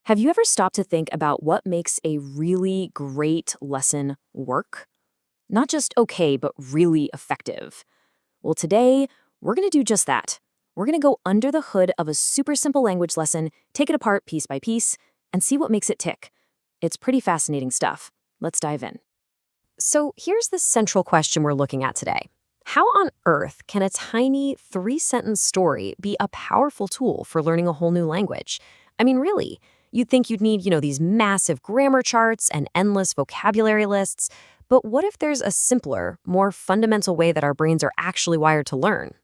Have you ever stopped to think about what makes a really great lesson work? Not just okay, but really effective. Well, today, we're going to do just that. We're going to go under the hood of a super simple language lesson, take it apart piece by piece, and see what makes it tick. It's pretty fascinating stuff. Let's dive in. So, here's the central question we're looking at today. How on earth can a tiny 3-sentence story be a powerful tool for learning a whole new language? I mean, really, you'd think you'd need, these massive grammar charts and endless vocabulary lists. But what if there's a simpler, more fundamental way that our brains are actually wired to learn?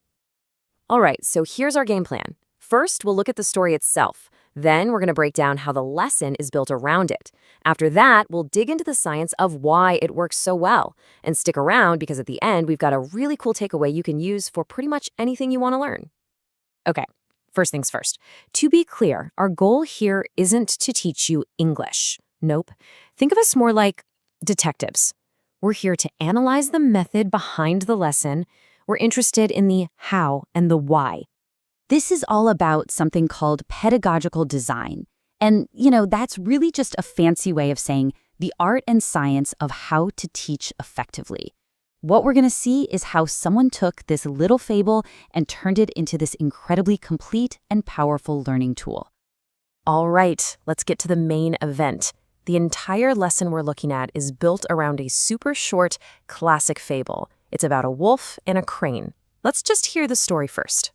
All right, so here's our game plan. First, we'll look at the story itself. Then we're going to break down how the lesson is built around it. After that, we'll dig into the science of why it works so well. And stick around because at the end, we've got a really cool takeaway you can use for pretty much anything you want to learn. Okay, first things first. To be clear, our goal here isn't to teach you English. Nope. Think of us more like detectives. We're here to analyze the method behind the lesson. We're interested in the how and the why. This is all about something called pedagogical design. And, that's really just a fancy way of saying the art and science of how to teach effectively. What we're going to see is how someone took this little fable and turned it into this incredibly complete and powerful learning tool. All right, let's get to the main event. The entire lesson we're looking at is built around a super short, classic fable. It's about a wolf and a crane. Let's just hear the story first.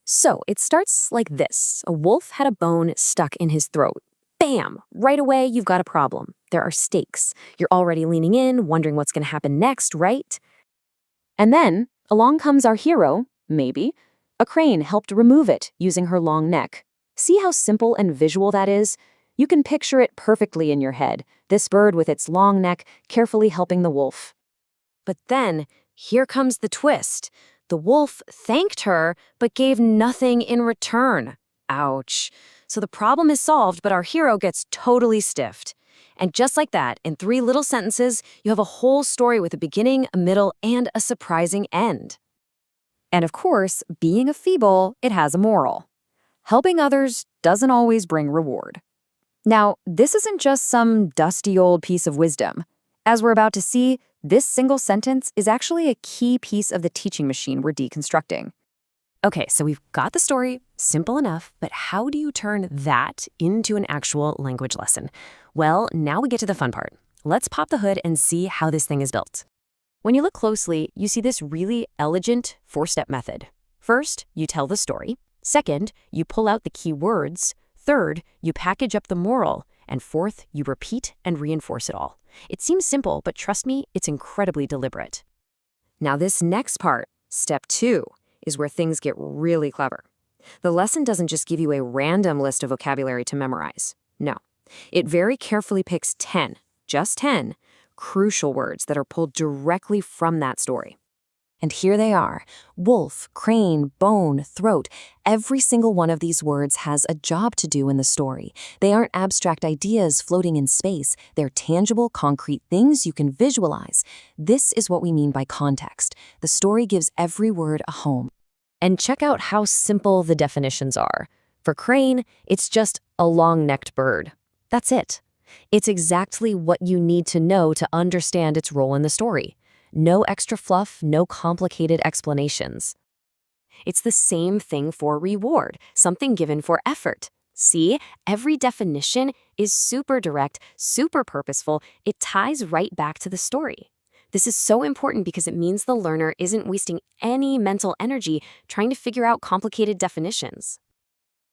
So, it starts like this. A wolf had a bone stuck in his throat. Bam! Right away, you've got a problem. There are stakes. You're already leaning in, wondering what's going to happen next, right? And then, along comes our hero, maybe. A crane helped remove it using her long neck. See how simple and visual that is? You can picture it perfectly in your head, this bird with its long neck carefully helping the wolf. But then, here comes the twist. The wolf thanked her, but gave nothing in return. Ouch. So the problem is solved, but our hero gets totally stiffed. And just like that, in 3 little sentences, you have a whole story with a beginning, a middle, and a surprising end. And of course, being a fable, it has a moral. Helping others doesn't always bring reward. Now, this isn't just some dusty old piece of wisdom. As we're about to see, this single sentence is actually a key piece of the teaching machine we're deconstructing. Okay, so we've got the story, simple enough, but how do you turn that into an actual language lesson? Well, now we get to the fun part. Let's pop the hood and see how this thing is built. When you look closely, you see this really elegant 4-step method. First, you tell the story. Second, you pull out the key words. Third, you package up the moral. And fourth, you repeat and reinforce it all. It seems simple, but trust me, it's incredibly deliberate. Now this next part, step 2, is where things get really clever. The lesson doesn't just give you a random list of vocabulary to memorize. No, it very carefully picks 10, just 10, crucial words that are pulled directly from that story. And here they are: wolf, crane, bone, throat. Every single one of these words has a job to do in the story. They aren't abstract ideas floating in space. They're tangible, concrete things you can visualize. This is what we mean by context. The story gives every word a home. And check out how simple the definitions are. For crane, it's just a long-necked bird. That's it. It's exactly what you need to know to understand its role in the story. No extra fluff, no complicated explanations. It's the same thing for reward, something given for effort. See, every definition is super direct, super purposeful. It ties right back to the story. This is so important because it means the learner isn't wasting any mental energy trying to figure out complicated definitions.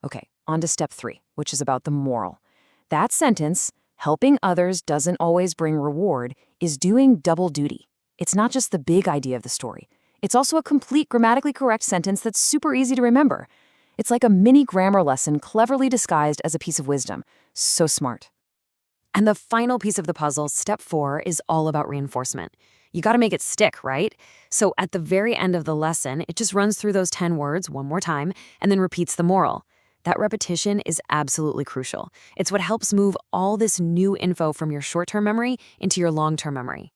Okay, on to step 3, which is about the moral. That sentence, helping others doesn't always bring reward, is doing double duty. It's not just the big idea of the story. It's also a complete grammatically correct sentence that's super easy to remember. It's like a mini grammar lesson cleverly disguised as a piece of wisdom. So smart. And the final piece of the puzzle, step 4, is all about reinforcement. You got to make it stick, right? So at the very end of the lesson, it just runs through those 10 words one more time and then repeats the moral. That repetition is absolutely crucial. It's what helps move all this new info from your short-term memory into your long-term memory.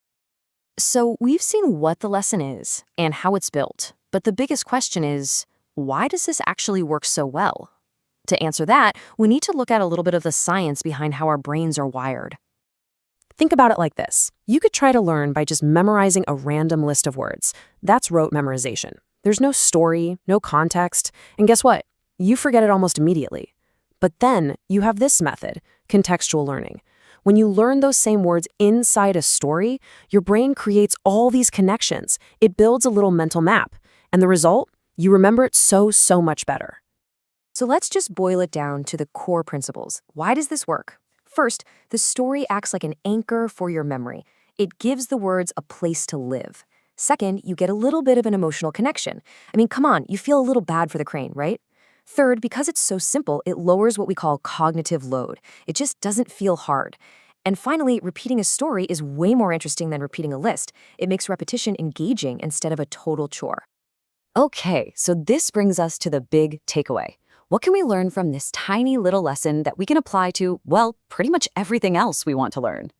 So we've seen what the lesson is and how it's built, but the biggest question is, why does this actually work so well? To answer that, we need to look at a little bit of the science behind how our brains are wired. Think about it like this. You could try to learn by just memorizing a random list of words. That's rote memorization. There's no story, no context, and guess what? You forget it almost immediately. But then you have this method, contextual learning. When you learn those same words inside a story, your brain creates all these connections. It builds a little mental map. And the result? You remember it so much better. So let's just boil it down to the core principles. Why does this work? First, the story acts like an anchor for your memory. It gives the words a place to live. Second, you get a little bit of an emotional connection. I mean, come on, you feel a little bad for the crane, right? Third, because it's so simple, it lowers what we call cognitive load. It just doesn't feel hard. And finally, repeating a story is way more interesting than repeating a list. It makes repetition engaging instead of a total chore. Okay, so this brings us to the big takeaway. What can we learn from this tiny little lesson that we can apply to, well, pretty much everything else we want to learn?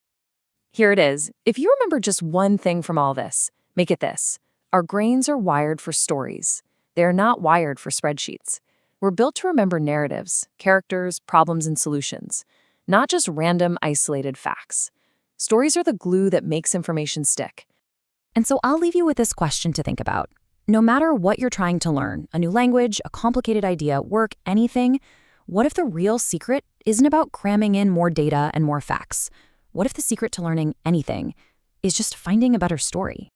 Here it is. If you remember just one thing from all this, make it this. Our brains are wired for stories. They are not wired for spreadsheets. We're built to remember narratives, characters, problems, and solutions, not just random, isolated facts. Stories are the glue that makes information stick. And so I'll leave you with this question to think about. No matter what you're trying to learn, a new language, a complicated idea, work, anything, what if the real secret isn't about cramming in more data and more facts? What if the secret to learning anything is just finding a better story?